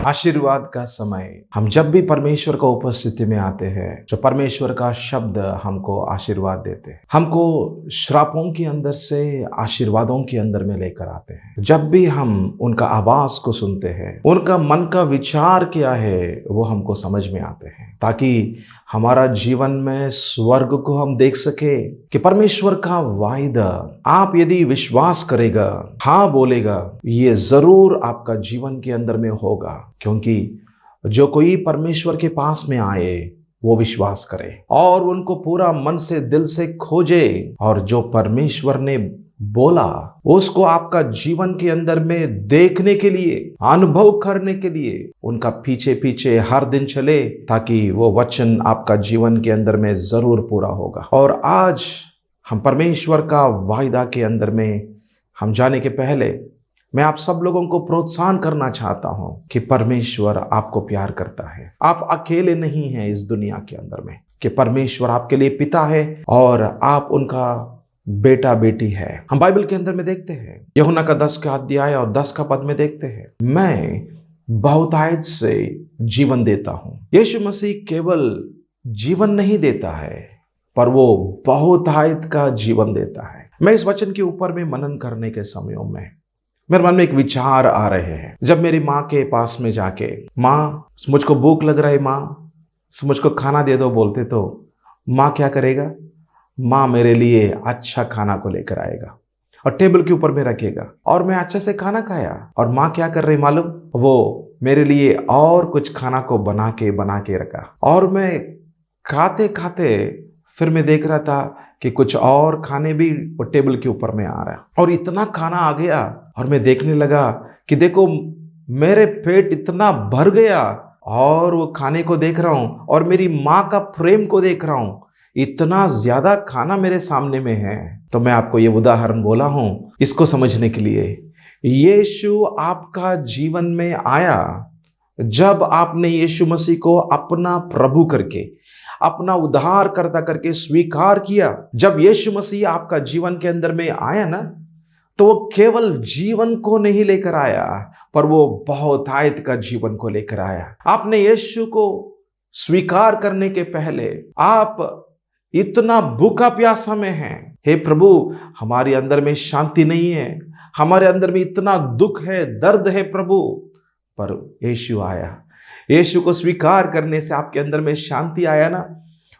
आशीर्वाद का समय। हम जब भी परमेश्वर का उपस्थिति में आते हैं, जो परमेश्वर का शब्द हमको आशीर्वाद देते हैं, हमको श्रापों के अंदर से आशीर्वादों के अंदर में लेकर आते हैं। जब भी हम उनका आवाज को सुनते हैं, उनका मन का विचार क्या है वो हमको समझ में आते हैं, ताकि हमारा जीवन में स्वर्ग को हम देख सके कि परमेश्वर का वायदा आप यदि विश्वास करेगा, हाँ बोलेगा, ये जरूर आपका जीवन के अंदर में होगा। क्योंकि जो कोई परमेश्वर के पास में आए वो विश्वास करे और उनको पूरा मन से दिल से खोजे, और जो परमेश्वर ने बोला उसको आपका जीवन के अंदर में देखने के लिए, अनुभव करने के लिए उनका पीछे पीछे हर दिन चले, ताकि वो वचन आपका जीवन के अंदर में जरूर पूरा होगा। और आज हम परमेश्वर का वायदा के अंदर में हम जाने के पहले मैं आप सब लोगों को प्रोत्साहन करना चाहता हूं कि परमेश्वर आपको प्यार करता है। आप अकेले नहीं हैं इस दुनिया के अंदर में, कि परमेश्वर आपके लिए पिता है और आप उनका बेटा बेटी है। हम बाइबल के अंदर में देखते हैं, यूहन्ना का 10 का अध्याय और 10 का पद में देखते हैं, मैं बहुतायत से जीवन देता हूं। यीशु मसीह केवल जीवन नहीं देता है, पर वो बहुतायत का जीवन देता है। मैं इस वचन के ऊपर में मनन करने के समयों में मेरे मन में एक विचार आ रहे हैं। जब मेरी माँ के पास में जाके, माँ मुझको भूख लग रहा है, माँ मुझको खाना दे दो बोलते, तो माँ क्या करेगा? माँ मेरे लिए अच्छा खाना को लेकर आएगा और टेबल के ऊपर में रखेगा, और मैं अच्छे से खाना खाया। और माँ क्या कर रही मालूम? वो मेरे लिए और कुछ खाना को बना के रखा, और मैं खाते खाते फिर मैं देख रहा था कि कुछ और खाने भी वो टेबल के ऊपर में आ रहा, और इतना खाना आ गया, और मैं देखने लगा कि देखो मेरे पेट इतना भर गया, और वो खाने को देख रहा हूं और मेरी माँ का प्रेम को देख रहा हूं, इतना ज्यादा खाना मेरे सामने में है। तो मैं आपको ये उदाहरण बोला हूं इसको समझने के लिए। यीशु आपका जीवन में आया जब आपने यीशु मसीह को अपना प्रभु करके, अपना उद्धार करता करके स्वीकार किया। जब यीशु मसीह आपका जीवन के अंदर में आया ना, तो वो केवल जीवन को नहीं लेकर आया, पर वो बहुतायत का जीवन को लेकर आया। आपने यीशु को स्वीकार करने के पहले आप इतना भूखा प्यासा में हैं, हे प्रभु हमारे अंदर में शांति नहीं है, हमारे अंदर में इतना दुख है, दर्द है प्रभु। पर यीशु आया, यीशु को स्वीकार करने से आपके अंदर में शांति आया ना,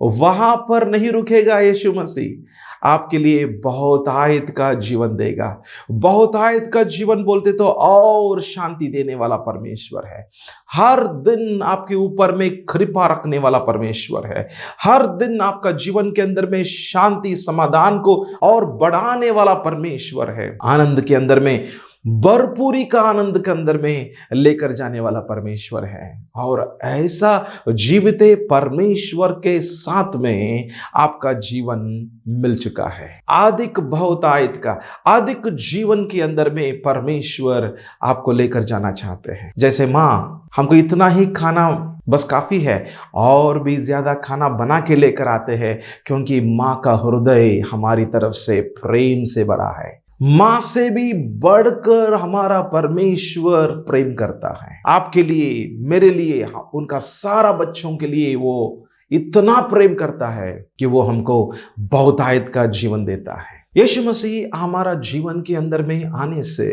वहां पर नहीं रुकेगा यीशु मसीह, आपके लिए बहुतायत का जीवन देगा। बहुतायत का जीवन बोलते तो और शांति देने वाला परमेश्वर है। हर दिन आपके ऊपर में कृपा रखने वाला परमेश्वर है। हर दिन आपका जीवन के अंदर में शांति समाधान को और बढ़ाने वाला परमेश्वर है। आनंद के अंदर में, भरपूरी का आनंद के अंदर में लेकर जाने वाला परमेश्वर है। और ऐसा जीविते परमेश्वर के साथ में आपका जीवन मिल चुका है। अधिक बहुतायत का, अधिक जीवन के अंदर में परमेश्वर आपको लेकर जाना चाहते हैं। जैसे माँ हमको इतना ही खाना बस काफी है, और भी ज्यादा खाना बना के लेकर आते हैं, क्योंकि माँ का हृदय हमारी तरफ से प्रेम से भरा है। मां से भी बढ़कर हमारा परमेश्वर प्रेम करता है। आपके लिए, मेरे लिए, उनका सारा बच्चों के लिए वो इतना प्रेम करता है कि वो हमको बहुतायत का जीवन देता है। यीशु मसीह हमारा जीवन के अंदर में आने से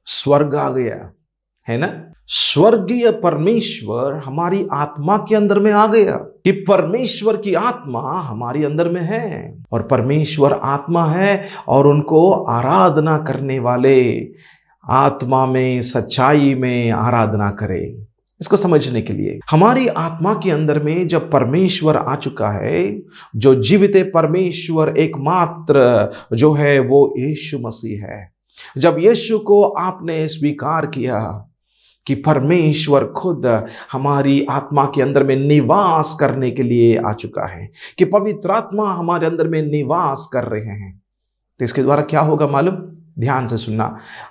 स्वर्ग आ गया है ना। स्वर्गीय परमेश्वर हमारी आत्मा के अंदर में आ गया, कि परमेश्वर की आत्मा हमारी अंदर में है, और परमेश्वर आत्मा है, और उनको आराधना करने वाले आत्मा में, सच्चाई में आराधना करें। इसको समझने के लिए, हमारी आत्मा के अंदर में जब परमेश्वर आ चुका है, जो जीवित परमेश्वर एकमात्र जो है वो यीशु मसीह है। जब यीशु को आपने स्वीकार किया कि परमेश्वर खुद हमारी आत्मा के अंदर में निवास करने के लिए आ चुका है, कि पवित्र आत्मा हमारे अंदर में निवास कर रहे हैं, तो इसके द्वारा क्या होगा मालूम? ध्यान से सुनना।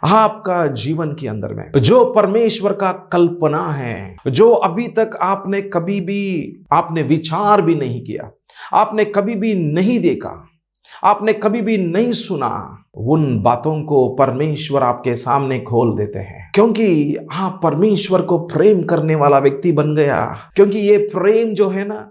आपका जीवन के अंदर में जो परमेश्वर का कल्पना है, जो अभी तक आपने कभी भी आपने विचार भी नहीं किया, आपने कभी भी नहीं देखा, आपने कभी भी नहीं सुना, उन बातों को परमेश्वर आपके सामने खोल देते हैं, क्योंकि आप परमेश्वर को प्रेम करने वाला व्यक्ति बन गया। क्योंकि ये प्रेम जो है ना,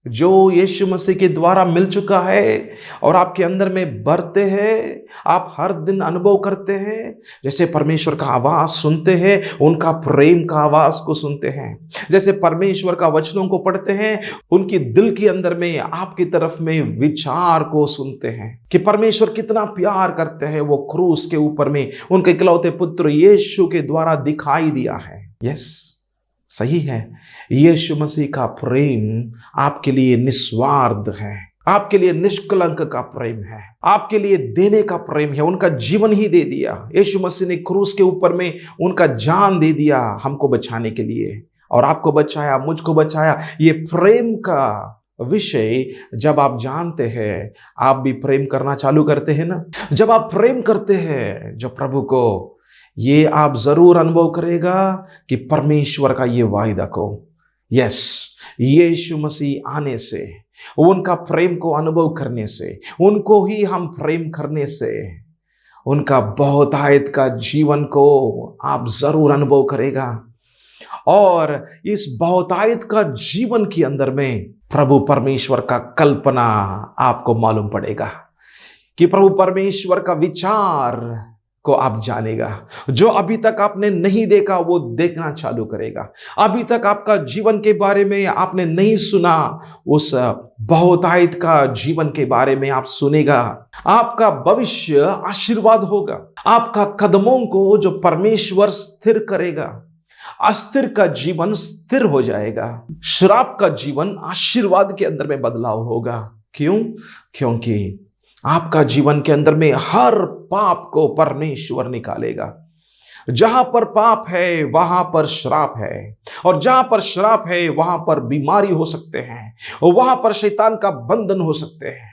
जो यीशु मसीह के द्वारा मिल चुका है और आपके अंदर में बढ़ते हैं, आप हर दिन अनुभव करते हैं। जैसे परमेश्वर का आवाज सुनते हैं, उनका प्रेम का आवाज को सुनते हैं। जैसे परमेश्वर का वचनों को पढ़ते हैं, उनकी दिल के अंदर में आपकी तरफ में विचार को सुनते हैं कि परमेश्वर कितना प्यार करते हैं। वो क्रूस के ऊपर में उनके इकलौते पुत्र यीशु के द्वारा दिखाई दिया है। यस, सही है। यीशु मसीह का प्रेम आपके लिए निस्वार्थ है, आपके लिए निष्कलंक का प्रेम है, आपके लिए देने का प्रेम है। उनका जीवन ही दे दिया। यीशु मसीह ने क्रूस के ऊपर में उनका जान दे दिया हमको बचाने के लिए, और आपको बचाया, मुझको बचाया। ये प्रेम का विषय जब आप जानते हैं, आप भी प्रेम करना चालू करते हैं ना। जब आप प्रेम करते हैं जो प्रभु को, ये आप जरूर अनुभव करेगा कि परमेश्वर का ये वायदा को, यस, यीशु मसीह आने से, उनका प्रेम को अनुभव करने से, उनको ही हम प्रेम करने से, उनका बहुतायत का जीवन को आप जरूर अनुभव करेगा। और इस बहुतायत का जीवन के अंदर में प्रभु परमेश्वर का कल्पना आपको मालूम पड़ेगा, कि प्रभु परमेश्वर का विचार को आप जानेगा। जो अभी तक आपने नहीं देखा वो देखना चालू करेगा। अभी तक आपका जीवन के बारे में आपने नहीं सुना, उस बहुतायत का जीवन के बारे में आप सुनेगा। आपका भविष्य आशीर्वाद होगा। आपका कदमों को जो परमेश्वर स्थिर करेगा, अस्थिर का जीवन स्थिर हो जाएगा। श्राप का जीवन आशीर्वाद के अंदर में बदलाव होगा। क्यों? क्योंकि आपका जीवन के अंदर में हर पाप को परमेश्वर निकालेगा। जहां पर पाप है वहां पर श्राप है, और जहां पर श्राप है वहां पर बीमारी हो सकते हैं, वहां पर शैतान का बंधन हो सकते हैं,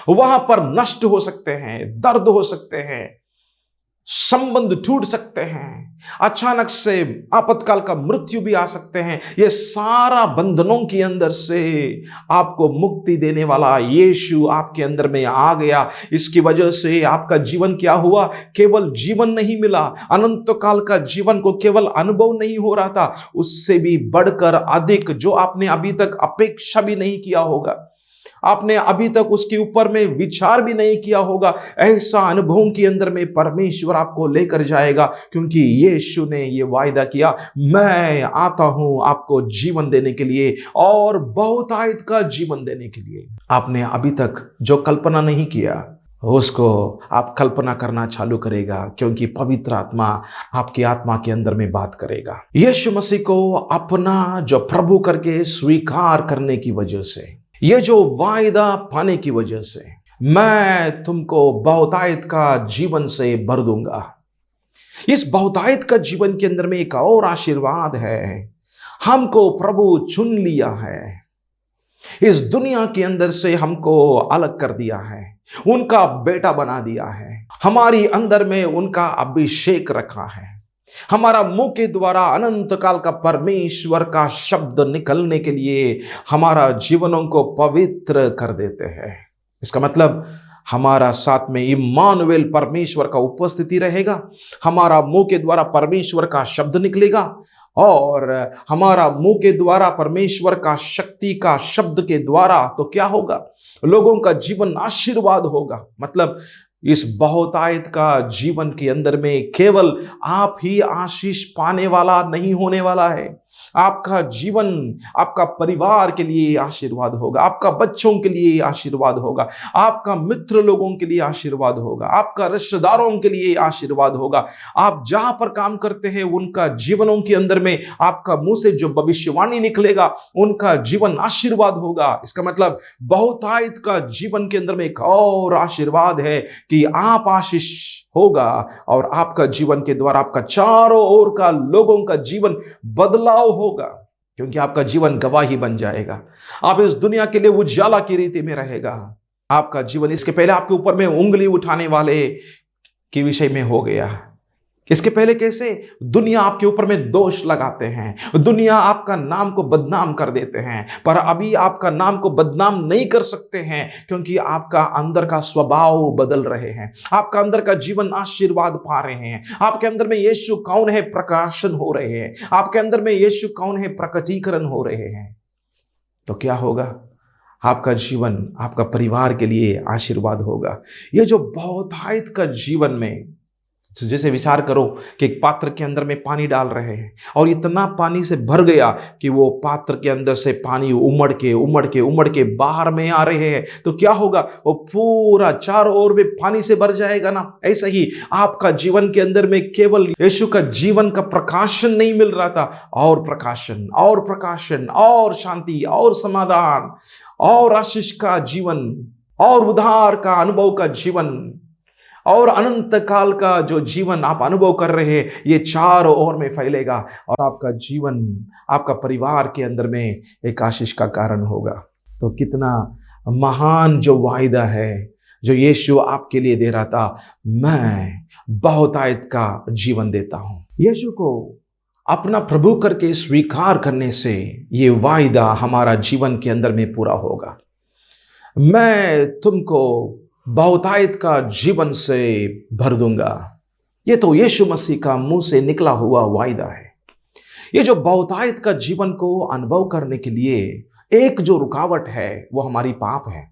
वहां पर नष्ट हो सकते हैं, दर्द हो सकते हैं, संबंध टूट सकते हैं, अचानक से आपातकाल का मृत्यु भी आ सकते हैं। ये सारा बंधनों के अंदर से आपको मुक्ति देने वाला यीशु आपके अंदर में आ गया। इसकी वजह से आपका जीवन क्या हुआ? केवल जीवन नहीं मिला, अनंत काल का जीवन को केवल अनुभव नहीं हो रहा था, उससे भी बढ़कर अधिक, जो आपने अभी तक अपेक्षा भी नहीं किया होगा, आपने अभी तक उसके ऊपर में विचार भी नहीं किया होगा, ऐसा अनुभवों के अंदर में परमेश्वर आपको लेकर जाएगा। क्योंकि यीशु ने ये वायदा किया, मैं आता हूं आपको जीवन देने के लिए, और बहुतायत का जीवन देने के लिए। आपने अभी तक जो कल्पना नहीं किया, उसको आप कल्पना करना चालू करेगा, क्योंकि पवित्र आत्मा आपकी आत्मा के अंदर में बात करेगा। यीशु मसीह को अपना जो प्रभु करके स्वीकार करने की वजह से, ये जो वायदा पाने की वजह से, मैं तुमको बहुतायत का जीवन से भर दूंगा। इस बहुतायत का जीवन के अंदर में एक और आशीर्वाद है। हमको प्रभु चुन लिया है, इस दुनिया के अंदर से हमको अलग कर दिया है, उनका बेटा बना दिया है, हमारी अंदर में उनका अभिषेक रखा है। हमारा मुंह के द्वारा अनंत काल का परमेश्वर का शब्द निकलने के लिए हमारा जीवनों को पवित्र कर देते हैं। इसका मतलब हमारा साथ में इम्मानुएल परमेश्वर का उपस्थिति रहेगा। हमारा मुंह के द्वारा परमेश्वर का शब्द निकलेगा, और हमारा मुंह के द्वारा परमेश्वर का शक्ति का शब्द के द्वारा तो क्या होगा? लोगों का जीवन आशीर्वाद होगा। मतलब इस बहुतायत का जीवन के अंदर में केवल आप ही आशीष पाने वाला नहीं होने वाला है। आपका जीवन आपका परिवार के लिए आशीर्वाद होगा, आपका बच्चों के लिए आशीर्वाद होगा, आपका मित्र लोगों के लिए आशीर्वाद होगा, आपका रिश्तेदारों के लिए आशीर्वाद होगा। आप जहां पर काम करते हैं उनका जीवनों के अंदर में आपका मुंह से जो भविष्यवाणी निकलेगा उनका जीवन आशीर्वाद होगा। इसका मतलब बहुतायत का जीवन के अंदर में एक और आशीर्वाद है कि आप आशीष होगा, और आपका जीवन के द्वारा आपका चारों ओर का लोगों का जीवन बदलाव होगा, क्योंकि आपका जीवन गवाही बन जाएगा। आप इस दुनिया के लिए उजाला की रीति में रहेगा। आपका जीवन इसके पहले आपके ऊपर में उंगली उठाने वाले के विषय में हो गया, इसके पहले कैसे दुनिया आपके ऊपर में दोष लगाते हैं, दुनिया आपका नाम को बदनाम कर देते हैं, पर अभी आपका नाम को बदनाम नहीं कर सकते हैं, क्योंकि आपका अंदर का स्वभाव बदल रहे हैं, आपका अंदर का जीवन आशीर्वाद पा रहे हैं, आपके अंदर में यीशु कौन है प्रकाशन हो रहे हैं, आपके अंदर में यीशु कौन है प्रकटीकरण हो रहे हैं। तो क्या होगा? आपका जीवन आपका परिवार के लिए आशीर्वाद होगा। ये जो बहुतायत का जीवन में, जैसे विचार करो कि एक पात्र के अंदर में पानी डाल रहे हैं और इतना पानी से भर गया कि वो पात्र के अंदर से पानी उमड़ के बाहर में आ रहे हैं, तो क्या होगा? वो पूरा चारों ओर में पानी से भर जाएगा ना। ऐसा ही आपका जीवन के अंदर में केवल यीशु का जीवन का प्रकाशन नहीं मिल रहा था, और प्रकाशन और शांति और समाधान और आशीष का जीवन और उद्धार का अनुभव का जीवन और अनंत काल का जो जीवन आप अनुभव कर रहे हैं, ये चारों ओर में फैलेगा और आपका जीवन आपका परिवार के अंदर में एक आशीष का कारण होगा। तो कितना महान जो वायदा है जो यीशु आपके लिए दे रहा था, मैं बहुतायत का जीवन देता हूं। यीशु को अपना प्रभु करके स्वीकार करने से ये वायदा हमारा जीवन के अंदर में पूरा होगा। मैं तुमको बहुतायत का जीवन से भर दूंगा। ये तो यीशु मसीह का मुंह से निकला हुआ वायदा है। ये जो बहुतायत का जीवन को अनुभव करने के लिए एक जो रुकावट है वो हमारी पाप है।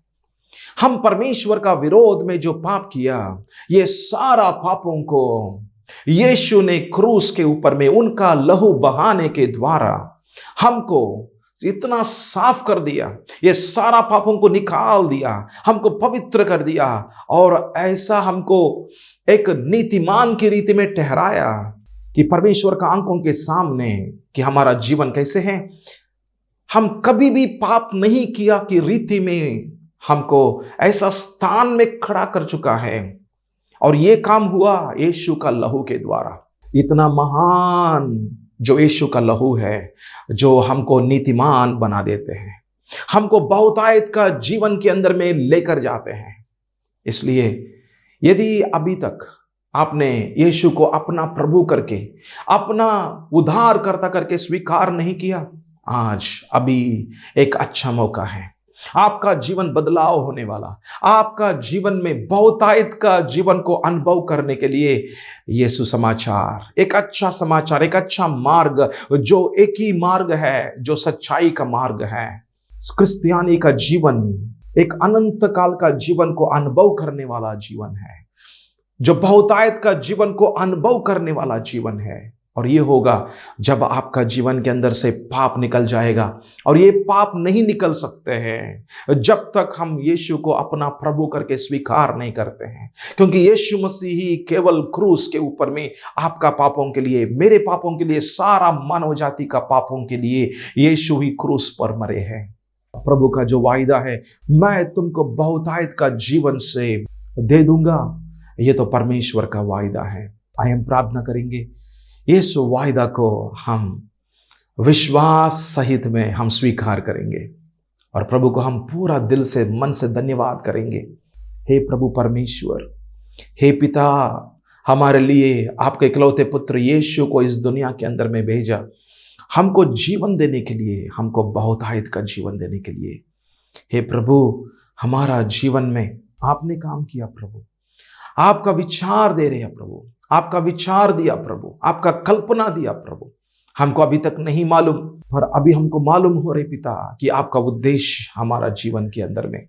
हम परमेश्वर का विरोध में जो पाप किया, ये सारा पापों को यीशु ने क्रूस के ऊपर में उनका लहू बहाने के द्वारा हमको इतना साफ कर दिया, ये सारा पापों को निकाल दिया, हमको पवित्र कर दिया और ऐसा हमको एक नीतिमान की रीति में ठहराया कि परमेश्वर का आंखों के सामने कि हमारा जीवन कैसे है। हम कभी भी पाप नहीं किया कि रीति में हमको ऐसा स्थान में खड़ा कर चुका है, और ये काम हुआ यीशु का लहू के द्वारा। इतना महान जो यीशु का लहू है, जो हमको नीतिमान बना देते हैं, हमको बहुतायत का जीवन के अंदर में लेकर जाते हैं। इसलिए यदि अभी तक आपने यीशु को अपना प्रभु करके, अपना उद्धारकर्ता करके स्वीकार नहीं किया, आज अभी एक अच्छा मौका है। आपका जीवन बदलाव होने वाला, आपका जीवन में बहुतायत का जीवन को अनुभव करने के लिए ये सुसमाचार, एक अच्छा समाचार, एक अच्छा मार्ग, जो एक ही मार्ग है, जो सच्चाई का मार्ग है। क्रिस्टियानी का जीवन एक अनंत काल का जीवन को अनुभव करने वाला जीवन है, जो बहुतायत का जीवन को अनुभव करने वाला जीवन है। और ये होगा जब आपका जीवन के अंदर से पाप निकल जाएगा, और ये पाप नहीं निकल सकते हैं जब तक हम यीशु को अपना प्रभु करके स्वीकार नहीं करते हैं, क्योंकि यीशु मसीह ही केवल क्रूस के ऊपर में आपका पापों के लिए, मेरे पापों के लिए, सारा मानव जाति का पापों के लिए यीशु ही क्रूस पर मरे हैं। प्रभु का जो वायदा है, मैं तुमको बहुतायत का जीवन से दे दूंगा, ये तो परमेश्वर का वायदा है। आइए हम प्रार्थना करेंगे, इस वायदा को हम विश्वास सहित में हम स्वीकार करेंगे और प्रभु को हम पूरा दिल से, मन से धन्यवाद करेंगे। हे प्रभु परमेश्वर, हे पिता, हमारे लिए आपके इकलौते पुत्र यीशु को इस दुनिया के अंदर में भेजा, हमको जीवन देने के लिए, हमको बहुतायत का जीवन देने के लिए। हे प्रभु, हमारा जीवन में आपने काम किया प्रभु, आपका विचार दे रहे हैं प्रभु, आपका विचार दिया प्रभु, आपका कल्पना दिया प्रभु। हमको अभी तक नहीं मालूम, पर अभी हमको मालूम हो रहे पिता कि आपका उद्देश्य हमारा जीवन के अंदर में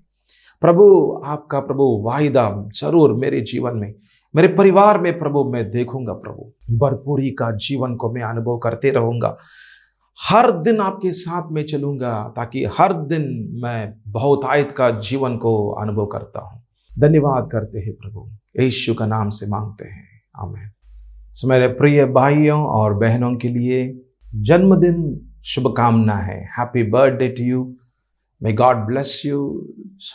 प्रभु, आपका प्रभु वायदा जरूर मेरे जीवन में, मेरे परिवार में प्रभु मैं देखूंगा प्रभु। भरपूरी का जीवन को मैं अनुभव करते रहूंगा, हर दिन आपके साथ में चलूंगा, ताकि हर दिन मैं बहुतायत का जीवन को अनुभव करता हूं। धन्यवाद करते हैं प्रभु, यीशु का नाम से मांगते हैं, आमीन। सो मेरे प्रिय भाइयों और बहनों के लिए जन्मदिन शुभकामना है। Happy birthday to you, may God bless you.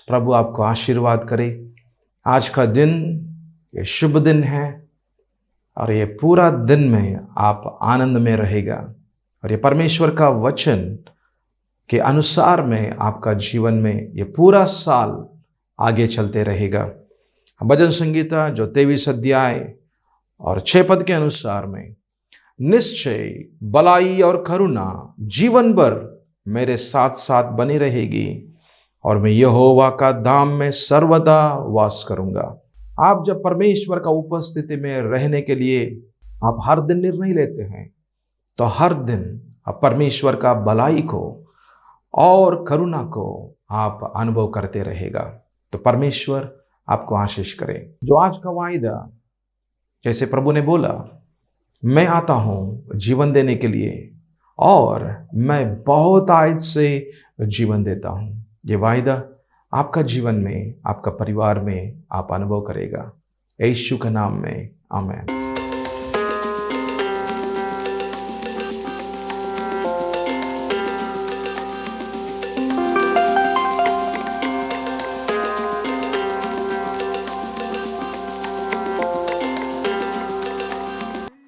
प्रभु आपको आशीर्वाद करे। आज का दिन ये शुभ दिन है और ये पूरा दिन में आप आनंद में रहेगा, और ये परमेश्वर का वचन के अनुसार में आपका जीवन में ये पूरा साल आगे चलते रहेगा। भजन संगीता जो 23 अध्याय और 6 पद के अनुसार में, निश्चय भलाई और करुणा जीवन भर मेरे साथ साथ बनी रहेगी और मैं यहोवा का धाम में सर्वदा वास करूंगा। आप जब परमेश्वर का उपस्थिति में रहने के लिए आप हर दिन निर्णय लेते हैं, तो हर दिन आप परमेश्वर का भलाई को और करुणा को आप अनुभव करते रहेगा। तो परमेश्वर आपको आशीष करे। जो आज का वायदा, जैसे प्रभु ने बोला, मैं आता हूं जीवन देने के लिए और मैं बहुत आयत से जीवन देता हूं, ये वायदा आपका जीवन में, आपका परिवार में आप अनुभव करेगा। यीशु के नाम में आमीन।